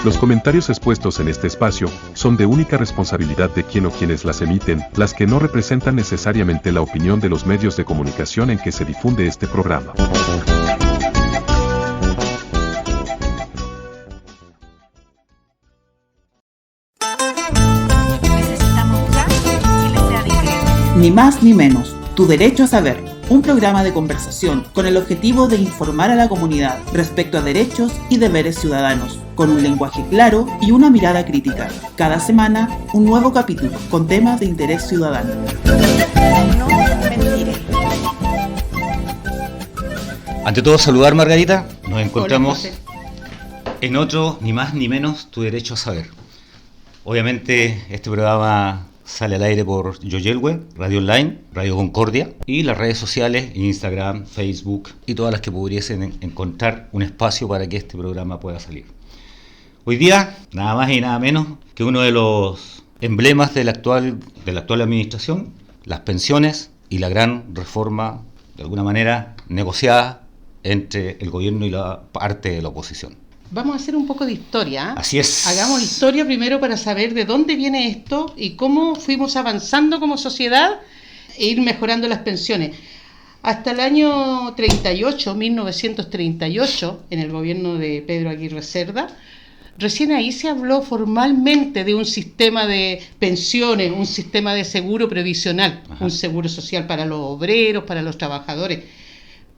Los comentarios expuestos en este espacio son de única responsabilidad de quien o quienes las emiten, las que no representan necesariamente la opinión de los medios de comunicación en que se difunde este programa. Ni más ni menos, tu derecho a saber. Un programa de conversación con el objetivo de informar a la comunidad respecto a derechos y deberes ciudadanos, con un lenguaje claro y una mirada crítica. Cada semana, un nuevo capítulo con temas de interés ciudadano. No mentiré. Ante todo, saludar, Margarita. Nos encontramos Hola, en otro, ni más ni menos, tu derecho a saber. Obviamente, este programa sale al aire por Yoyelwe, Radio Online, Radio Concordia y las redes sociales, Instagram, Facebook y todas las que pudiesen encontrar un espacio para que este programa pueda salir. Hoy día, nada más y nada menos que uno de los emblemas de la actual administración, las pensiones y la gran reforma, de alguna manera, negociada entre el gobierno y la parte de la oposición. Vamos a hacer un poco de historia. Así es. Hagamos historia primero para saber de dónde viene esto y cómo fuimos avanzando como sociedad e ir mejorando las pensiones. Hasta el año 1938, en el gobierno de Pedro Aguirre Cerda, recién ahí se habló formalmente de un sistema de pensiones, un sistema de seguro previsional, un seguro social para los obreros, para los trabajadores.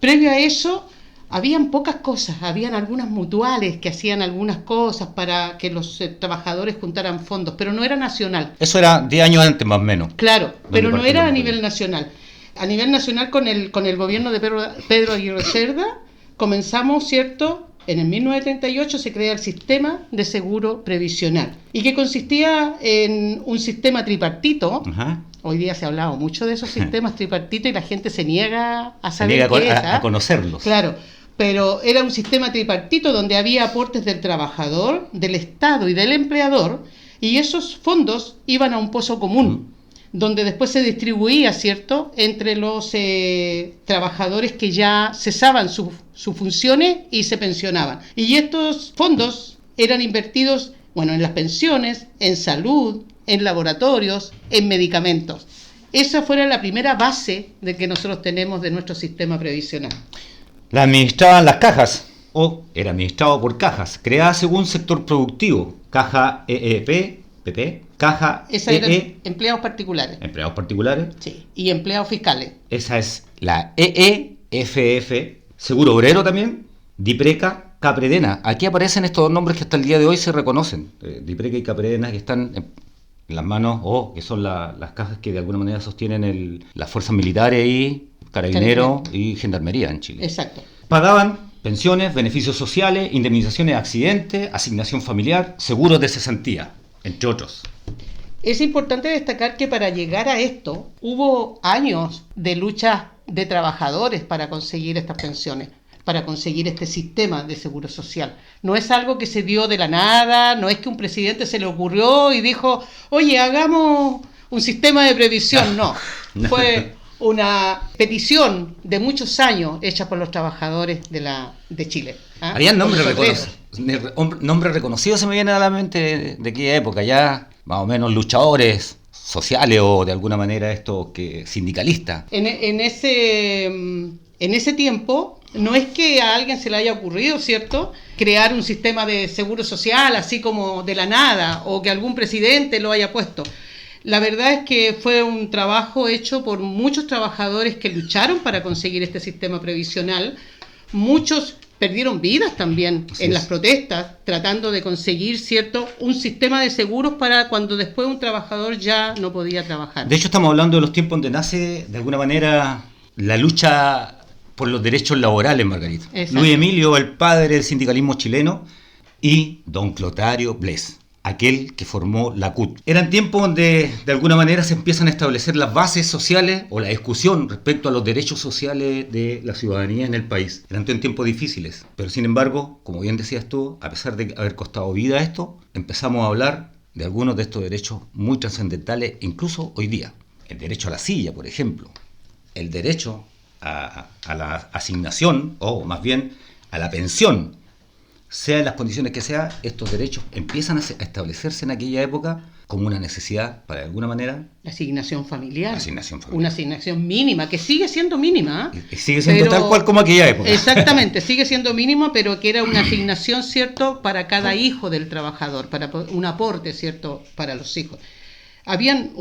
Previo a eso, habían pocas cosas, habían algunas mutuales que hacían algunas cosas para que los trabajadores juntaran fondos, pero no era nacional. Eso era 10 años antes, más o menos. Claro, pero no era a nivel nacional. A nivel nacional, con el gobierno de Pedro Aguirre Cerda, comenzamos, ¿cierto? En el 1938 se crea el sistema de seguro previsional, y que consistía en un sistema tripartito. Ajá. Hoy día se ha hablado mucho de esos sistemas tripartitos y la gente se niega a saber qué es, a conocerlos. Claro, pero era un sistema tripartito donde había aportes del trabajador, del Estado y del empleador, y esos fondos iban a un pozo común, donde después se distribuía, ¿cierto?, entre los trabajadores que ya cesaban sus funciones y se pensionaban. Y estos fondos eran invertidos, en las pensiones, en salud, en laboratorios, en medicamentos. Esa fue la primera base de que nosotros tenemos de nuestro sistema previsional. La administraban las cajas, o era administrado por cajas, creadas según sector productivo, caja EEP, PP, caja Esa eran empleados particulares. Empleados particulares. Sí, y empleados fiscales. Esa es la EEFF, seguro obrero también, Dipreca, Capredena. Aquí aparecen estos dos nombres que hasta el día de hoy se reconocen, Dipreca y Capredena, que están en las manos, que son las cajas que de alguna manera sostienen las fuerzas militares y carabineros y gendarmería en Chile. Exacto. Pagaban pensiones, beneficios sociales, indemnizaciones de accidentes, asignación familiar, seguros de cesantía, entre otros. Es importante destacar que para llegar a esto hubo años de lucha de trabajadores para conseguir estas pensiones, para conseguir este sistema de seguro social. No es algo que se dio de la nada, no es que un presidente se le ocurrió y dijo, oye, hagamos un sistema de previsión. No. Fue una petición de muchos años hecha por los trabajadores de Chile. Habían nombres reconocidos, se me vienen a la mente de aquella época, ya más o menos luchadores sociales o de alguna manera estos sindicalistas. En ese tiempo, no es que a alguien se le haya ocurrido, ¿cierto?, crear un sistema de seguro social así como de la nada, o que algún presidente lo haya puesto. La verdad es que fue un trabajo hecho por muchos trabajadores que lucharon para conseguir este sistema previsional. Muchos perdieron vidas también en las protestas, tratando de conseguir, ¿cierto?, un sistema de seguros para cuando después un trabajador ya no podía trabajar. De hecho, estamos hablando de los tiempos donde nace, de alguna manera, la lucha por los derechos laborales, Margarita. Exacto. Luis Emilio, el padre del sindicalismo chileno, y don Clotario Blest, aquel que formó la CUT. Eran tiempos donde de alguna manera se empiezan a establecer las bases sociales o la discusión respecto a los derechos sociales de la ciudadanía en el país. Eran tiempos difíciles, pero sin embargo, como bien decías tú, a pesar de haber costado vida esto, empezamos a hablar de algunos de estos derechos muy trascendentales, incluso hoy día. El derecho a la silla, por ejemplo, el derecho a la asignación, o más bien a la pensión, sea en las condiciones que sea, estos derechos empiezan a establecerse en aquella época como una necesidad, para de alguna manera. La asignación familiar. Asignación familiar. Una asignación mínima, que sigue siendo mínima. Y sigue siendo tal cual como aquella época. Exactamente, sigue siendo mínima, pero que era una asignación, ¿cierto?, para cada hijo del trabajador, para un aporte, ¿cierto?, para los hijos. Habían,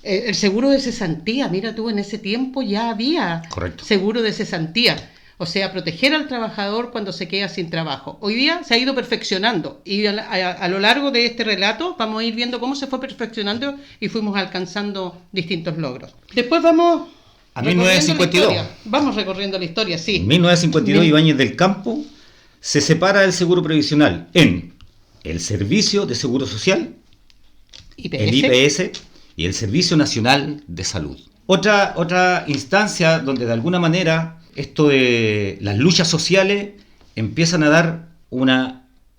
el seguro de cesantía, mira tú, en ese tiempo ya había Correcto. seguro de cesantía. O sea, proteger al trabajador cuando se queda sin trabajo. Hoy día se ha ido perfeccionando y a lo largo de este relato vamos a ir viendo cómo se fue perfeccionando y fuimos alcanzando distintos logros. Después vamos a 1952. Vamos recorriendo la historia, sí. En 1952 Ibáñez del Campo se separa el seguro previsional en el Servicio de Seguro Social, el IPS y el Servicio Nacional de Salud. Otra instancia donde de alguna manera esto de las luchas sociales empiezan a dar un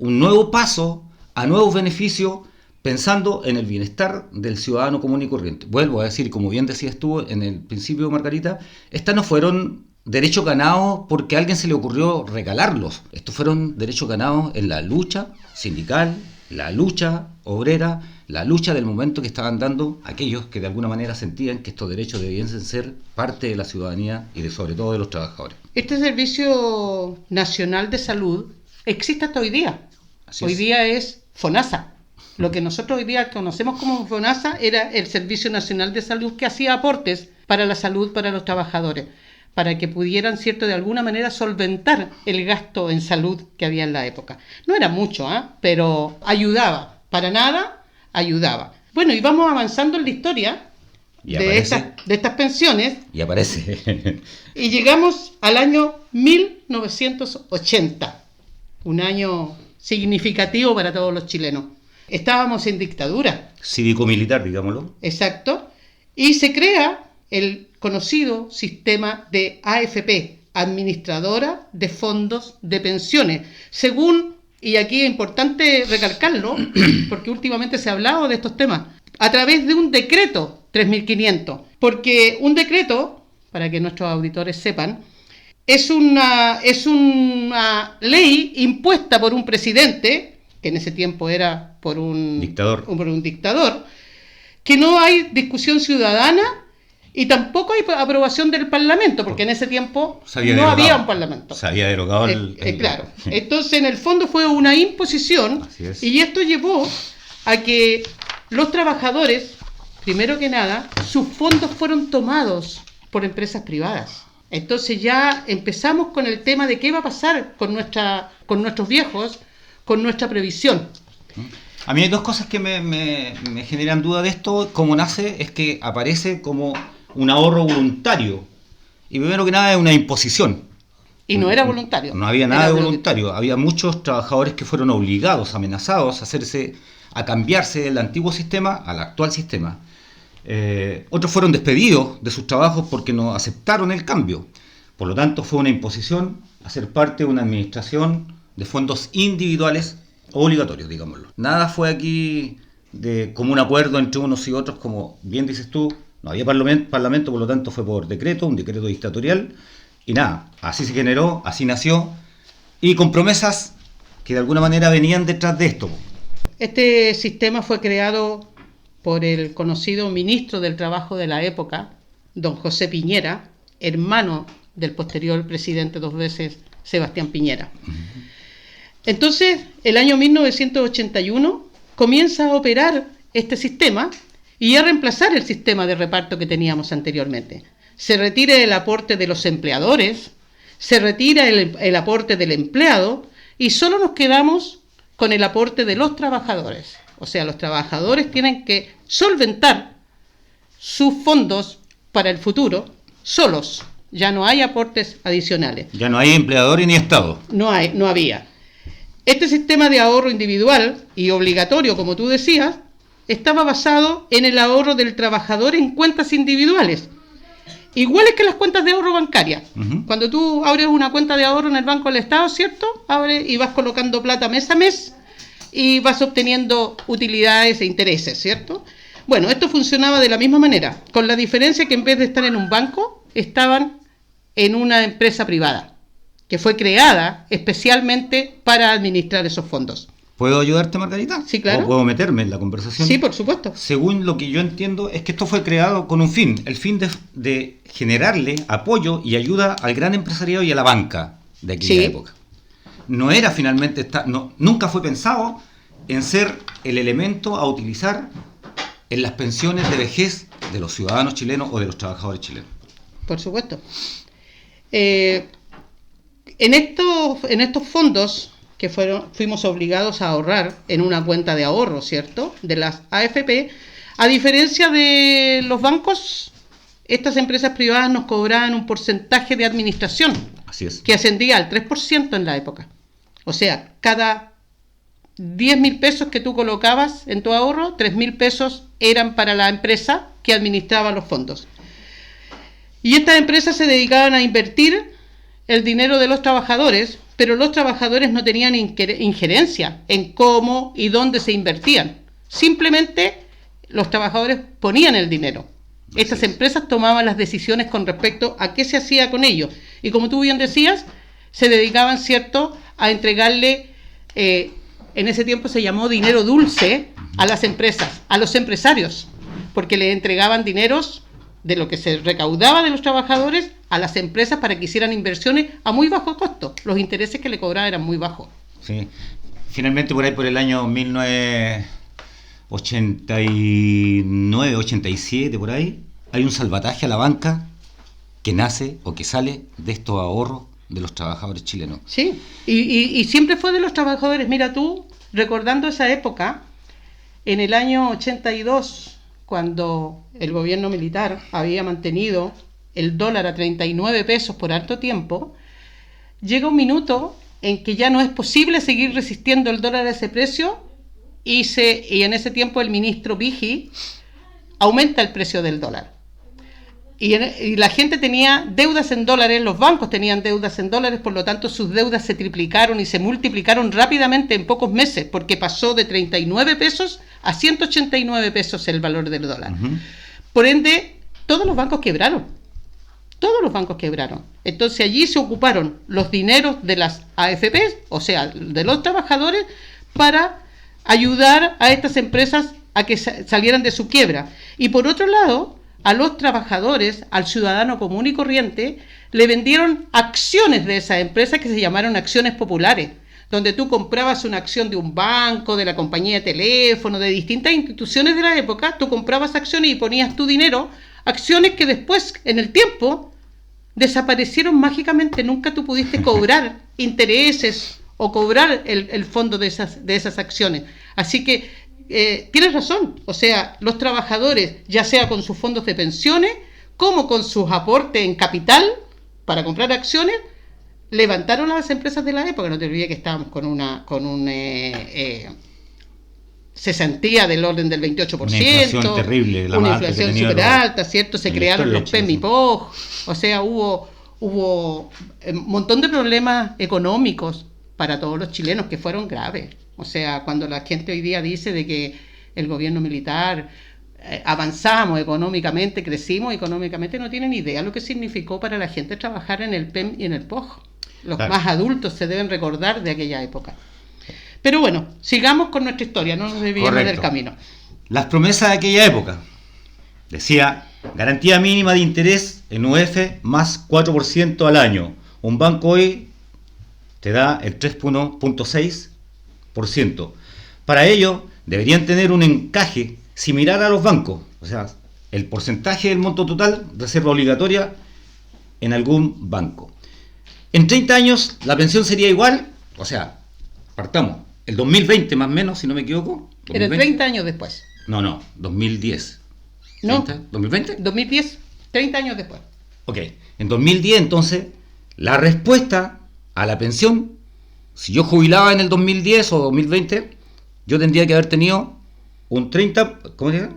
nuevo paso a nuevos beneficios pensando en el bienestar del ciudadano común y corriente. Vuelvo a decir, como bien decías tú en el principio, Margarita, estas no fueron derechos ganados porque a alguien se le ocurrió regalarlos. Estos fueron derechos ganados en la lucha sindical, la lucha obrera, la lucha del momento que estaban dando aquellos que de alguna manera sentían que estos derechos debían ser parte de la ciudadanía y sobre todo de los trabajadores. Este Servicio Nacional de Salud existe hasta hoy día. Hoy día es FONASA. Lo que nosotros hoy día conocemos como FONASA era el Servicio Nacional de Salud que hacía aportes para la salud para los trabajadores, para que pudieran, ¿cierto?, de alguna manera solventar el gasto en salud que había en la época. No era mucho, pero ayudaba. Para nada, ayudaba. Bueno, y vamos avanzando en la historia de estas pensiones. Y aparece. Y llegamos al año 1980, un año significativo para todos los chilenos. Estábamos en dictadura. Cívico-militar, digámoslo. Exacto. Y se crea el conocido sistema de AFP, Administradora de Fondos de Pensiones, según, y aquí es importante recalcarlo, porque últimamente se ha hablado de estos temas, a través de un decreto 3500, porque un decreto, para que nuestros auditores sepan, es una ley impuesta por un presidente, que en ese tiempo era por un dictador, que no hay discusión ciudadana y tampoco hay aprobación del Parlamento, porque en ese tiempo no había un Parlamento. Se había derogado claro. Entonces, en el fondo fue una imposición, y esto llevó a que los trabajadores, primero que nada, sus fondos fueron tomados por empresas privadas. Entonces ya empezamos con el tema de qué va a pasar con nuestros viejos, con nuestra previsión. A mí hay dos cosas que me generan duda de esto. Cómo nace es que aparece como un ahorro voluntario. Y primero que nada es una imposición. Y no era voluntario. No había nada de voluntario. Había muchos trabajadores que fueron obligados, amenazados a cambiarse del antiguo sistema al actual sistema. Otros fueron despedidos de sus trabajos porque no aceptaron el cambio. Por lo tanto, fue una imposición a ser parte de una administración de fondos individuales obligatorios, digámoslo. Nada fue aquí de común acuerdo entre unos y otros, como bien dices tú. No había parlamento, por lo tanto fue por decreto, un decreto dictatorial, y nada, así se generó, así nació, y con promesas que de alguna manera venían detrás de esto. Este sistema fue creado por el conocido ministro del Trabajo de la época, don José Piñera, hermano del posterior presidente 2 veces, Sebastián Piñera. Entonces, el año 1981 comienza a operar este sistema y a reemplazar el sistema de reparto que teníamos anteriormente. Se retira el aporte de los empleadores, se retira el aporte del empleado y solo nos quedamos con el aporte de los trabajadores. O sea, los trabajadores tienen que solventar sus fondos para el futuro solos. Ya no hay aportes adicionales. Ya no hay empleadores ni Estado. No había. Este sistema de ahorro individual y obligatorio, como tú decías, estaba basado en el ahorro del trabajador en cuentas individuales, iguales que las cuentas de ahorro bancarias. Cuando tú abres una cuenta de ahorro en el Banco del Estado, ¿cierto? Abres y vas colocando plata mes a mes y vas obteniendo utilidades e intereses, ¿cierto? Bueno, esto funcionaba de la misma manera, con la diferencia que en vez de estar en un banco, estaban en una empresa privada. que fue creada especialmente para administrar esos fondos. ¿Puedo ayudarte, Margarita? Sí, claro. ¿O puedo meterme en la conversación? Sí, por supuesto. Según lo que yo entiendo, es que esto fue creado con un fin, el fin de generarle apoyo y ayuda al gran empresariado y a la banca de aquella época. No era finalmente, nunca fue pensado en ser el elemento a utilizar en las pensiones de vejez de los ciudadanos chilenos o de los trabajadores chilenos. Por supuesto. En estos fondos que fuimos obligados a ahorrar en una cuenta de ahorro, ¿cierto?, de las AFP, a diferencia de los bancos, estas empresas privadas nos cobraban un porcentaje de administración. Así es. Que ascendía al 3% en la época. O sea, cada 10.000 pesos que tú colocabas en tu ahorro, 3.000 pesos eran para la empresa que administraba los fondos. Y estas empresas se dedicaban a invertir el dinero de los trabajadores, pero los trabajadores no tenían injerencia en cómo y dónde se invertían. Simplemente los trabajadores ponían el dinero. Estas empresas tomaban las decisiones con respecto a qué se hacía con ellos. Y como tú bien decías, se dedicaban, ¿cierto?, a entregarle, en ese tiempo se llamó dinero dulce, a las empresas, a los empresarios, porque le entregaban dineros de lo que se recaudaba de los trabajadores a las empresas para que hicieran inversiones a muy bajo costo. Los intereses que le cobraban eran muy bajos. Sí. Finalmente, por ahí, por el año 1989, 87, por ahí, hay un salvataje a la banca que nace o que sale de estos ahorros de los trabajadores chilenos. Sí, y siempre fue de los trabajadores. Mira tú, recordando esa época, en el año 82, cuando el gobierno militar había mantenido el dólar a 39 pesos por harto tiempo, llega un minuto en que ya no es posible seguir resistiendo el dólar a ese precio y en ese tiempo el ministro Vigi aumenta el precio del dólar. Y la gente tenía deudas en dólares, los bancos tenían deudas en dólares, por lo tanto sus deudas se triplicaron y se multiplicaron rápidamente en pocos meses, porque pasó de 39 pesos a 189 pesos el valor del dólar. Uh-huh. Por ende, todos los bancos quebraron. Entonces allí se ocuparon los dineros de las AFPs, o sea, de los trabajadores, para ayudar a estas empresas a que salieran de su quiebra. Y por otro lado, a los trabajadores, al ciudadano común y corriente, le vendieron acciones de esa empresa que se llamaron acciones populares, donde tú comprabas una acción de un banco, de la compañía de teléfono, de distintas instituciones de la época, tú comprabas acciones y ponías tu dinero, acciones que después, en el tiempo, desaparecieron mágicamente. Nunca tú pudiste cobrar intereses o cobrar el fondo de esas acciones. Así que tienes razón, o sea, los trabajadores, ya sea con sus fondos de pensiones, como con sus aportes en capital para comprar acciones, levantaron a las empresas de la época. No te olvides que estábamos con una cesantía del orden del 28%, una inflación terrible, una inflación súper alta, ¿cierto? Se crearon los PEMIPOG, o sea, hubo un montón de problemas económicos para todos los chilenos que fueron graves. O sea, cuando la gente hoy día dice de que el gobierno militar avanzamos económicamente, crecimos económicamente, no tienen idea lo que significó para la gente trabajar en el PEM y en el POG. Los más adultos se deben recordar de aquella época. Pero bueno, sigamos con nuestra historia, no nos desviemos del camino. Las promesas de aquella época. Decía, garantía mínima de interés en UF más 4% al año. Un banco hoy te da el 3.6%. Para ello, deberían tener un encaje similar a los bancos. O sea, el porcentaje del monto total, reserva obligatoria en algún banco. En 30 años, la pensión sería igual. O sea, partamos. El 2020 más o menos, si no me equivoco. Pero 30 años después. No, 2010. No. ¿2020? 2010, 30 años después. Ok, en 2010 entonces, la respuesta a la pensión, si yo jubilaba en el 2010 o 2020, yo tendría que haber tenido un 30, ¿cómo se llama?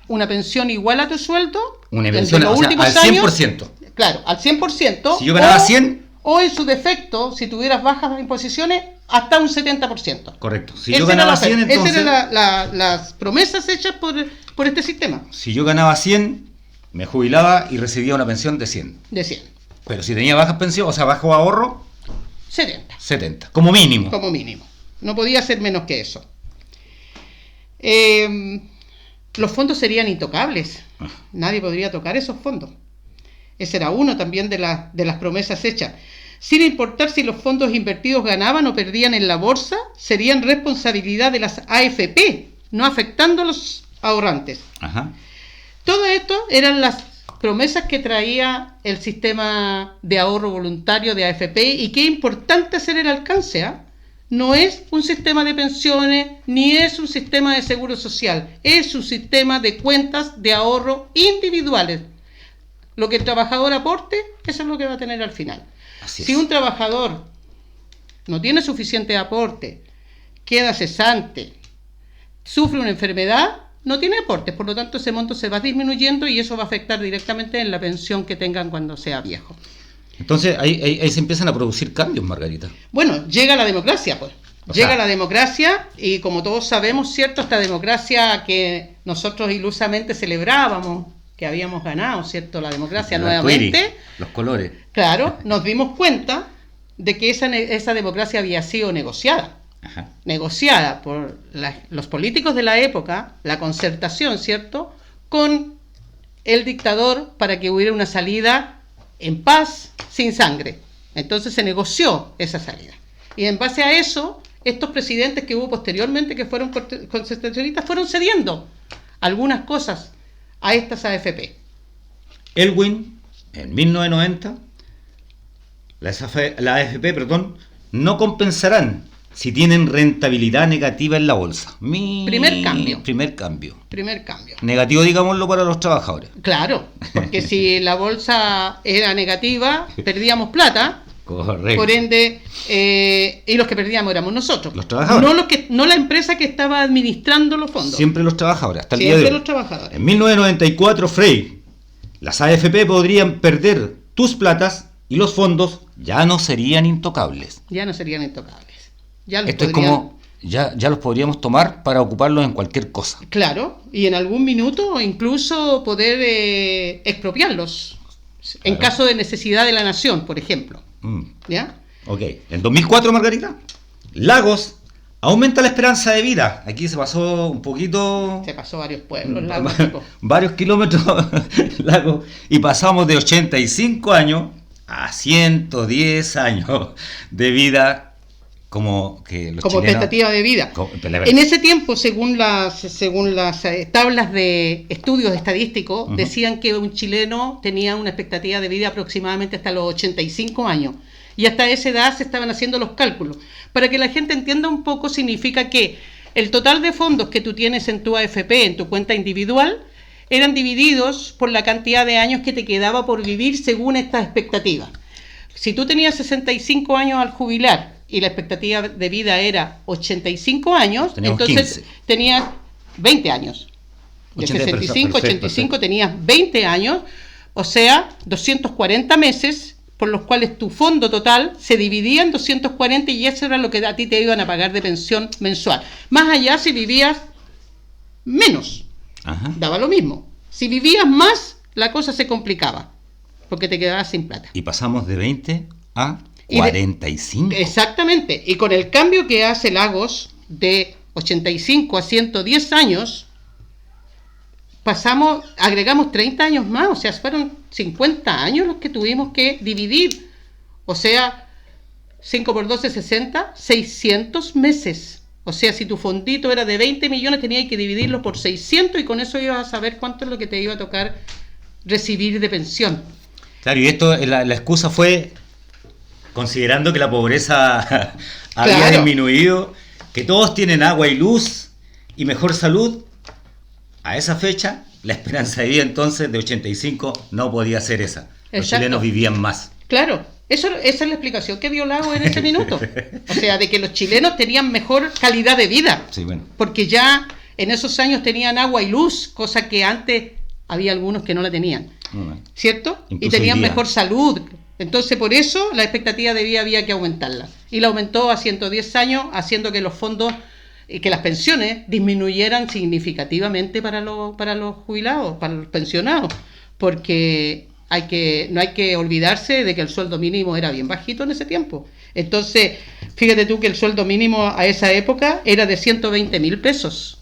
Una pensión igual a tu sueldo. Una pensión, o sea, al 100%. Claro, al 100%. Si yo ganaba 100... O en su defecto, si tuvieras bajas imposiciones, hasta un 70%. Correcto. Si yo ganaba 100, entonces... Esas eran las promesas hechas por este sistema. Si yo ganaba 100, me jubilaba y recibía una pensión de 100. De 100. Pero si tenía bajas pensiones, o sea, bajo ahorro, 70. 70, como mínimo. Como mínimo. No podía ser menos que eso. Los fondos serían intocables. Nadie podría tocar esos fondos. Ese era uno también de las promesas hechas. Sin importar si los fondos invertidos ganaban o perdían en la bolsa, serían responsabilidad de las AFP, no afectando a los ahorrantes. Ajá. Todo esto eran las promesas que traía el sistema de ahorro voluntario de AFP, y qué importante hacer el alcance, ¿eh? No es un sistema de pensiones, ni es un sistema de seguro social, es un sistema de cuentas de ahorro individuales. Lo que el trabajador aporte, eso es lo que va a tener al final. Si un trabajador no tiene suficiente aporte, queda cesante, sufre una enfermedad, no tiene aportes, por lo tanto ese monto se va disminuyendo y eso va a afectar directamente en la pensión que tengan cuando sea viejo. Entonces ahí se empiezan a producir cambios, Margarita. Bueno, llega la democracia, pues. Llega la democracia y, como todos sabemos, ¿cierto? Esta democracia que nosotros ilusamente celebrábamos, que habíamos ganado, ¿cierto? La democracia nuevamente. Los colores. Claro, nos dimos cuenta de que esa democracia había sido negociada. Ajá. Negociada por los políticos de la época, la concertación, ¿cierto?, con el dictador para que hubiera una salida en paz, sin sangre. Entonces se negoció esa salida. Y en base a eso, estos presidentes que hubo posteriormente, que fueron concertacionistas, fueron cediendo algunas cosas a estas AFP. Elwin, en 1990, la AFP, no compensarán si tienen rentabilidad negativa en la bolsa. Primer cambio. Primer cambio. Negativo, digámoslo, para los trabajadores. Claro, porque si la bolsa era negativa, perdíamos plata. Correcto. Por ende, y los que perdíamos éramos nosotros. Los trabajadores. No la empresa que estaba administrando los fondos. Siempre los trabajadores, hasta el Siempre día de hoy. los trabajadores. En 1994, Frey, las AFP podrían perder tus platas y los fondos ya no serían intocables. Ya no serían intocables. Esto es como, ya los podríamos tomar para ocuparlos en cualquier cosa. Claro, y en algún minuto incluso poder expropiarlos, claro, en caso de necesidad de la nación, por ejemplo. ¿Ya? Ok, en 2004, Margarita, Lagos aumenta la esperanza de vida. Aquí se pasó un poquito... Se pasó varios pueblos, Lagos. Varios kilómetros, Lagos, y pasamos de 85 años a 110 años de vida. Como expectativa de vida. En ese tiempo, según las tablas de estudios estadísticos, decían que un chileno tenía una expectativa de vida aproximadamente hasta los 85 años. Y hasta esa edad se estaban haciendo los cálculos. Para que la gente entienda un poco, significa que el total de fondos que tú tienes en tu AFP, en tu cuenta individual, eran divididos por la cantidad de años que te quedaba por vivir según estas expectativas. Si tú tenías 65 años al jubilar y la expectativa de vida era 85 años, entonces tenías 20 años. De 65 a 85 tenías 20 años, o sea, 240 meses, por los cuales tu fondo total se dividía en 240 y eso era lo que a ti te iban a pagar de pensión mensual. Más allá si vivías menos, daba lo mismo. Si vivías más, la cosa se complicaba, porque te quedabas sin plata. Y pasamos de 20 a 45. Exactamente, y con el cambio que hace Lagos de 85 a 110 años, agregamos 30 años más, o sea, fueron 50 años los que tuvimos que dividir, o sea, 5 por 12, 60, 600 meses. O sea, si tu fondito era de 20 millones, tenías que dividirlo por 600 y con eso ibas a saber cuánto es lo que te iba a tocar recibir de pensión. Claro, y esto, la excusa fue... Considerando que la pobreza había disminuido, que todos tienen agua y luz y mejor salud, a esa fecha la esperanza de vida entonces de 85 no podía ser esa. Los chilenos vivían más. Claro, esa es la explicación que dio Lago en ese minuto. O sea, de que los chilenos tenían mejor calidad de vida. Sí, bueno. Porque ya en esos años tenían agua y luz, cosa que antes había algunos que no la tenían. ¿Cierto? Incluso y tenían mejor salud. Entonces, por eso la expectativa de vida había que aumentarla. Y la aumentó a 110 años, haciendo que los fondos, que las pensiones disminuyeran significativamente para los jubilados, para los pensionados. Porque no hay que olvidarse de que el sueldo mínimo era bien bajito en ese tiempo. Entonces, fíjate tú que el sueldo mínimo a esa época era de 120.000 pesos.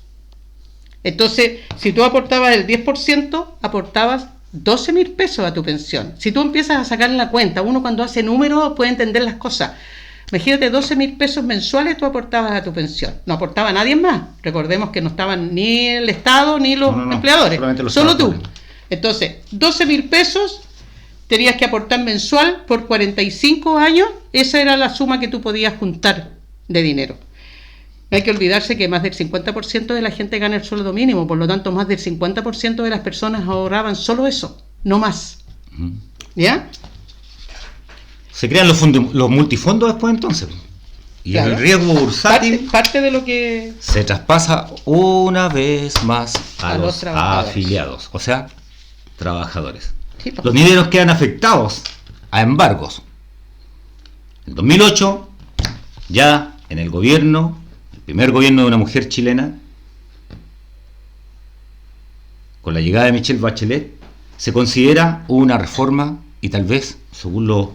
Entonces, si tú aportabas el 10%, aportabas 12.000 pesos a tu pensión. Si tú empiezas a sacar la cuenta, uno cuando hace números puede entender las cosas. Imagínate, 12.000 pesos mensuales tú aportabas a tu pensión. No aportaba nadie más. Recordemos que no estaban ni el Estado ni los empleadores, solo tú. Entonces, 12.000 pesos tenías que aportar mensual por 45 años. Esa era la suma que tú podías juntar de dinero. No hay que olvidarse que más del 50% de la gente gana el sueldo mínimo, por lo tanto más del 50% de las personas ahorraban solo eso, no más. ¿Ya? Se crean los multifondos después entonces. Y claro, el riesgo bursátil parte de lo que se traspasa una vez más a los afiliados, o sea, trabajadores. Sí, los dineros quedan afectados a embargos. En 2008, ya en el gobierno, el primer gobierno de una mujer chilena, con la llegada de Michelle Bachelet, se considera una reforma y tal vez, según los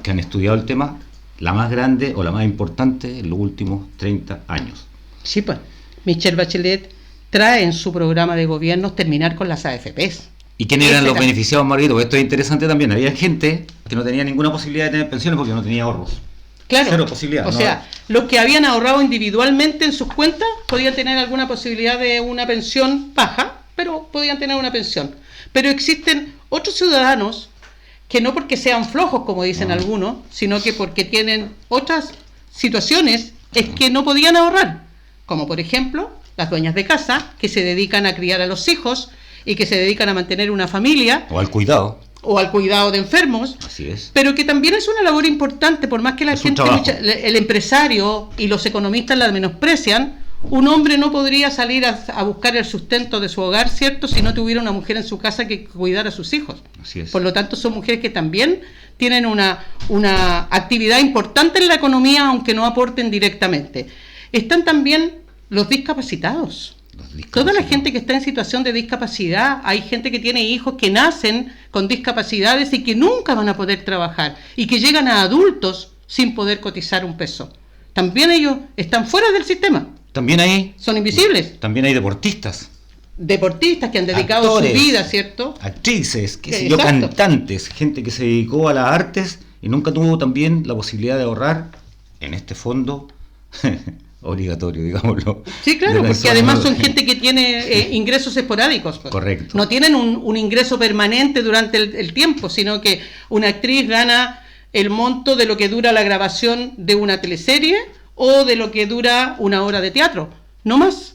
que han estudiado el tema, la más grande o la más importante en los últimos 30 años. Sí, pues, Michelle Bachelet trae en su programa de gobierno terminar con las AFPs. ¿Y quiénes eran los beneficiados, Margarito? Esto es interesante también. Había gente que no tenía ninguna posibilidad de tener pensiones porque no tenía ahorros. Claro, cero posibilidad. O sea, los que habían ahorrado individualmente en sus cuentas podían tener alguna posibilidad de una pensión baja, pero podían tener una pensión. Pero existen otros ciudadanos que no porque sean flojos, como dicen algunos, sino que porque tienen otras situaciones, es que no podían ahorrar. Como por ejemplo, las dueñas de casa, que se dedican a criar a los hijos y que se dedican a mantener una familia. O al cuidado. O al cuidado de enfermos. Así es. Pero que también es una labor importante, por más que la gente, el empresario y los economistas la menosprecian. Un hombre no podría salir a buscar el sustento de su hogar, ¿cierto?, si no tuviera una mujer en su casa que cuidara a sus hijos. Así es. Por lo tanto, son mujeres que también tienen una actividad importante en la economía, aunque no aporten directamente. Están también los discapacitados. Toda la gente que está en situación de discapacidad, hay gente que tiene hijos que nacen con discapacidades y que nunca van a poder trabajar y que llegan a adultos sin poder cotizar un peso. También ellos están fuera del sistema. También hay... Son invisibles. También hay deportistas. Deportistas que han dedicado actores, su vida, ¿cierto? Actrices, cantantes, gente que se dedicó a las artes y nunca tuvo también la posibilidad de ahorrar en este fondo obligatorio, digámoslo. Sí, claro, porque además son gente que tiene ingresos esporádicos. Pues. Correcto. No tienen un ingreso permanente durante el tiempo, sino que una actriz gana el monto de lo que dura la grabación de una teleserie o de lo que dura una hora de teatro, no más.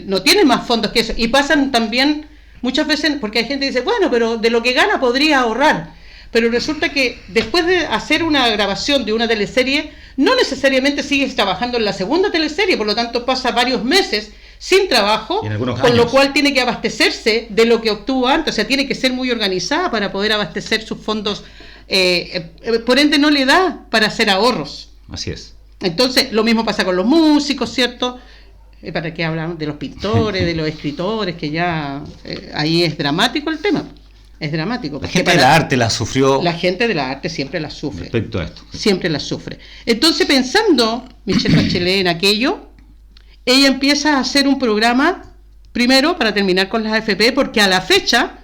No tienen más fondos que eso. Y pasan también muchas veces, porque hay gente que dice, bueno, pero de lo que gana podría ahorrar. Pero resulta que después de hacer una grabación de una teleserie, no necesariamente sigues trabajando en la segunda teleserie, por lo tanto pasa varios meses sin trabajo, con lo cual tiene que abastecerse de lo que obtuvo antes, o sea, tiene que ser muy organizada para poder abastecer sus fondos, por ende no le da para hacer ahorros. Así es. Entonces, lo mismo pasa con los músicos, ¿cierto? ¿Para qué hablan de los pintores, de los escritores, que ya ahí es dramático el tema? Es dramático. La gente de la arte la sufrió. La gente de la arte siempre la sufre. Respecto a esto. Siempre la sufre. Entonces, pensando Michelle Bachelet en aquello, ella empieza a hacer un programa, primero para terminar con las AFP, porque a la fecha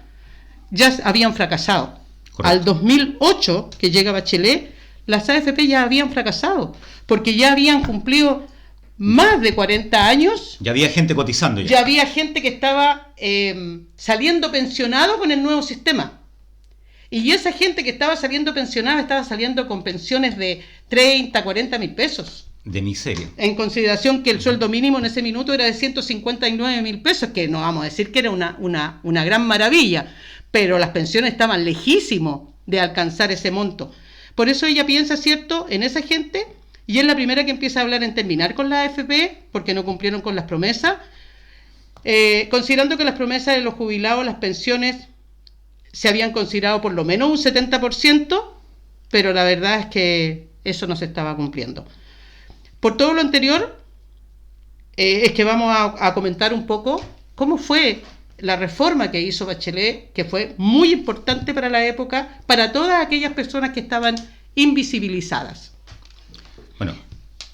ya habían fracasado. Correcto. Al 2008, que llega Bachelet, las AFP ya habían fracasado, porque ya habían cumplido más de 40 años. Ya había gente cotizando. Ya había gente que estaba saliendo pensionado con el nuevo sistema. Y esa gente que estaba saliendo pensionada estaba saliendo con pensiones de 30, 40 mil pesos. De miseria. En consideración que el sueldo mínimo en ese minuto era de 159 mil pesos, que no vamos a decir que era una gran maravilla, pero las pensiones estaban lejísimos de alcanzar ese monto. Por eso ella piensa, ¿cierto?, en esa gente, y es la primera que empieza a hablar en terminar con la AFP, porque no cumplieron con las promesas, considerando que las promesas de los jubilados, las pensiones, se habían considerado por lo menos un 70%, pero la verdad es que eso no se estaba cumpliendo. Por todo lo anterior, es que vamos a comentar un poco cómo fue la reforma que hizo Bachelet, que fue muy importante para la época, para todas aquellas personas que estaban invisibilizadas. Bueno,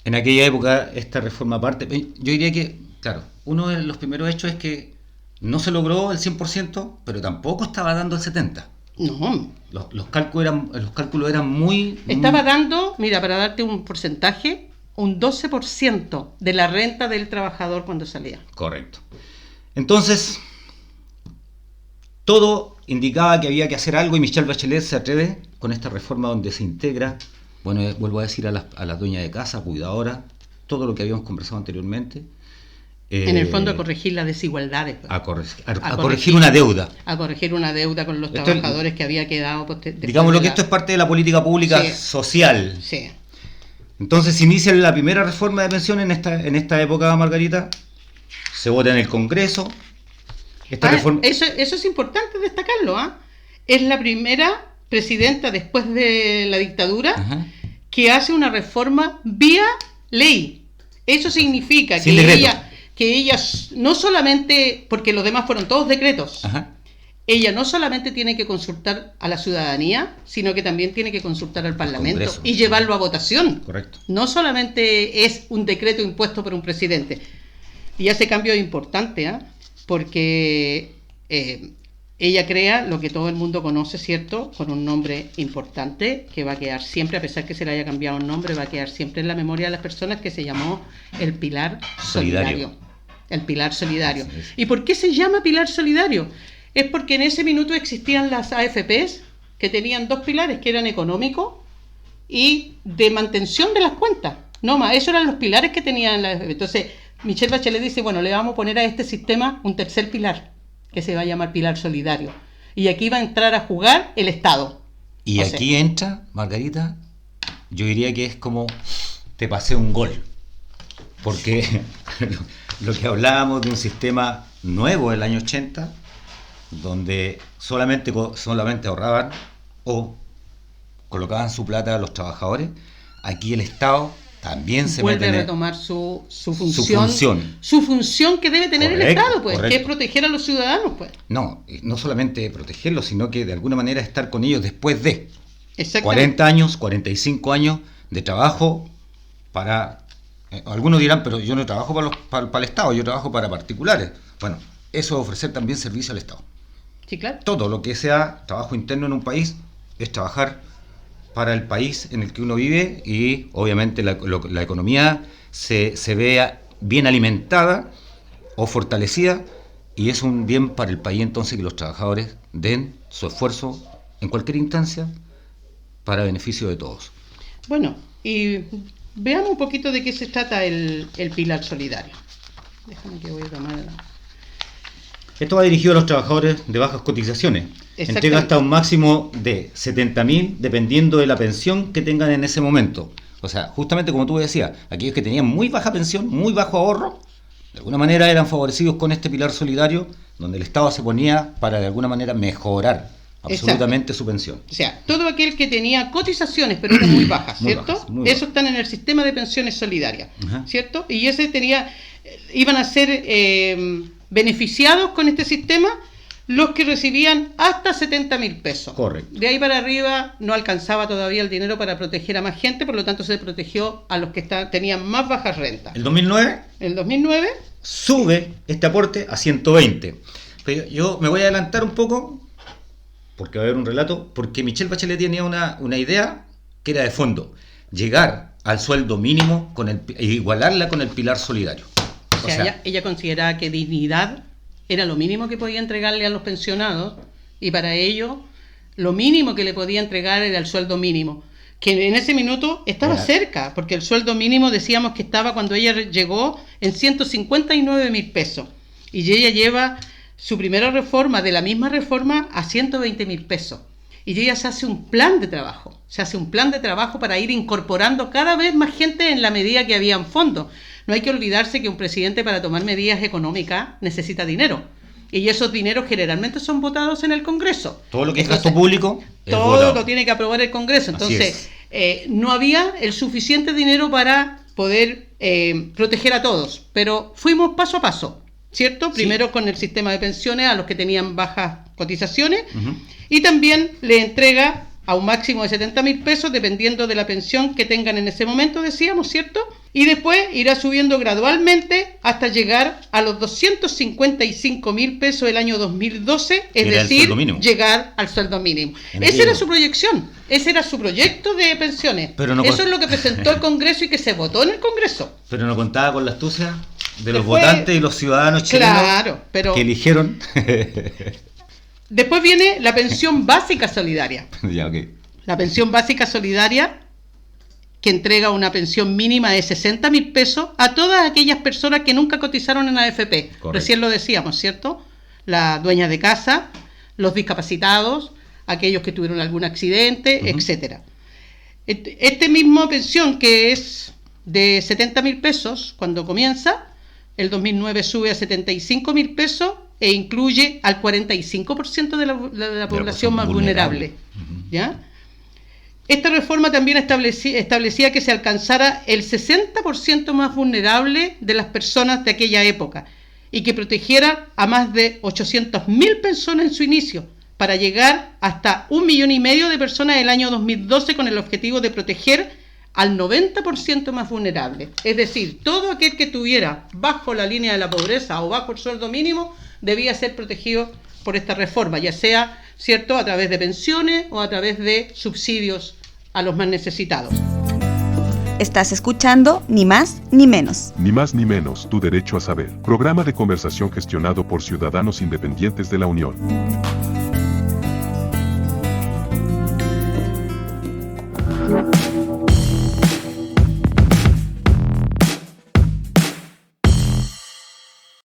en aquella época esta reforma aparte, yo diría que, claro, uno de los primeros hechos es que no se logró el 100%, pero tampoco estaba dando el 70%. No. Los cálculos eran muy... Estaba dando, mira, para darte un porcentaje, un 12% de la renta del trabajador cuando salía. Correcto. Entonces, todo indicaba que había que hacer algo y Michelle Bachelet se atreve con esta reforma donde se integra, bueno, vuelvo a decir a las dueñas de casa, cuidadoras, todo lo que habíamos conversado anteriormente. En el fondo a corregir las desigualdades. A corregir una deuda. A corregir una deuda con los trabajadores que había quedado... Digamos que esto es parte de la política pública social. Sí. Entonces se inicia la primera reforma de pensión en esta época, Margarita. Se vota en el Congreso. Eso es importante destacarlo. Es la primera presidenta después de la dictadura que hace una reforma vía ley. Eso significa que ella no solamente, porque los demás fueron todos decretos, ella no solamente tiene que consultar a la ciudadanía, sino que también tiene que consultar al Parlamento y llevarlo a votación. Correcto. No solamente es un decreto impuesto por un presidente. Y ese cambio es importante, porque ella crea lo que todo el mundo conoce, ¿cierto? Con un nombre importante que va a quedar siempre, a pesar que se le haya cambiado un nombre, va a quedar siempre en la memoria de las personas, que se llamó el Pilar Solidario. El Pilar Solidario. ¿Y por qué se llama Pilar Solidario? Es porque en ese minuto existían las AFPs que tenían dos pilares, que eran económico y de mantención de las cuentas. No más, esos eran los pilares que tenían las AFP. Entonces, Michelle Bachelet dice, bueno, le vamos a poner a este sistema un tercer pilar, que se va a llamar Pilar Solidario. Y aquí va a entrar a jugar el Estado. Y aquí entra, Margarita, yo diría que es como te pasé un gol. Porque lo que hablábamos de un sistema nuevo del año 80, donde solamente ahorraban o colocaban su plata a los trabajadores, aquí el Estado también se vuelve a retomar su función. Su función que debe tener el Estado, pues, que es proteger a los ciudadanos, pues. No solamente protegerlos, sino que de alguna manera estar con ellos después de 40 años, 45 años de trabajo para... algunos dirán, pero yo no trabajo para el Estado, yo trabajo para particulares. Bueno, eso es ofrecer también servicio al Estado. Sí, claro. Todo lo que sea trabajo interno en un país es trabajar para el país en el que uno vive y obviamente la economía se vea bien alimentada o fortalecida, y es un bien para el país entonces que los trabajadores den su esfuerzo en cualquier instancia para beneficio de todos. Bueno, y veamos un poquito de qué se trata el Pilar Solidario. Déjame que voy a tomar... Esto va dirigido a los trabajadores de bajas cotizaciones. Entrega hasta un máximo de 70.000 dependiendo de la pensión que tengan en ese momento. O sea, justamente como tú decías, aquellos que tenían muy baja pensión, muy bajo ahorro, de alguna manera eran favorecidos con este Pilar Solidario, donde el Estado se ponía para de alguna manera mejorar absolutamente su pensión. O sea, todo aquel que tenía cotizaciones pero eran muy bajas, ¿cierto? Muy bajas. Eso están en el sistema de pensiones solidarias, ¿cierto? Y ese iban a ser beneficiados con este sistema los que recibían hasta 70.000 pesos. Correcto. De ahí para arriba no alcanzaba todavía el dinero para proteger a más gente, por lo tanto se protegió a los que tenían más bajas rentas. El 2009 sube este aporte a 120. Pero yo me voy a adelantar un poco, porque va a haber un relato, porque Michelle Bachelet tenía una idea que era de fondo: llegar al sueldo mínimo e igualarla con el Pilar Solidario. O sea, ella consideraba que dignidad era lo mínimo que podía entregarle a los pensionados, y para ello lo mínimo que le podía entregar era el sueldo mínimo, que en ese minuto estaba cerca, porque el sueldo mínimo decíamos que estaba cuando ella llegó en 159.000 pesos, y ella lleva su primera reforma de la misma reforma a 120.000 pesos. Y ella se hace un plan de trabajo, para ir incorporando cada vez más gente en la medida que habían fondos. No hay que olvidarse que un presidente, para tomar medidas económicas, necesita dinero. Y esos dineros generalmente son votados en el Congreso. Todo lo que es gasto público todo lo tiene que aprobar el Congreso. Entonces, no había el suficiente dinero para poder proteger a todos. Pero fuimos paso a paso. ¿cierto? Primero con el sistema de pensiones a los que tenían bajas cotizaciones, y también le entrega a un máximo de 70.000 pesos dependiendo de la pensión que tengan en ese momento, decíamos, ¿cierto? Y después irá subiendo gradualmente hasta llegar a los 255.000 pesos el año 2012, es decir, llegar al sueldo mínimo. Esa era su proyección, ese era su proyecto de pensiones. Eso es lo que presentó el Congreso y que se votó en el Congreso. Pero no contaba con la astucia de los votantes y los ciudadanos chilenos que eligieron. Después viene la pensión básica solidaria. Ya, okay. La pensión básica solidaria, que entrega una pensión mínima de 60.000 pesos a todas aquellas personas que nunca cotizaron en AFP. Correcto. Recién lo decíamos, ¿cierto? Las dueñas de casa, los discapacitados, aquellos que tuvieron algún accidente, etcétera. Este mismo pensión, que es de 70.000 pesos cuando comienza, el 2009 sube a 75.000 pesos e incluye al 45% de la población más vulnerable. ¿Ya? Esta reforma también establecía que se alcanzara el 60% más vulnerable de las personas de aquella época y que protegiera a más de 800.000 personas en su inicio, para llegar hasta 1,5 millones de personas el año 2012, con el objetivo de proteger al 90% más vulnerable. Es decir, todo aquel que estuviera bajo la línea de la pobreza o bajo el sueldo mínimo debía ser protegido por esta reforma, ya sea, ¿cierto?, a través de pensiones o a través de subsidios a los más necesitados. Estás escuchando Ni Más Ni Menos. Ni más ni menos, tu derecho a saber. Programa de conversación gestionado por Ciudadanos Independientes de la Unión.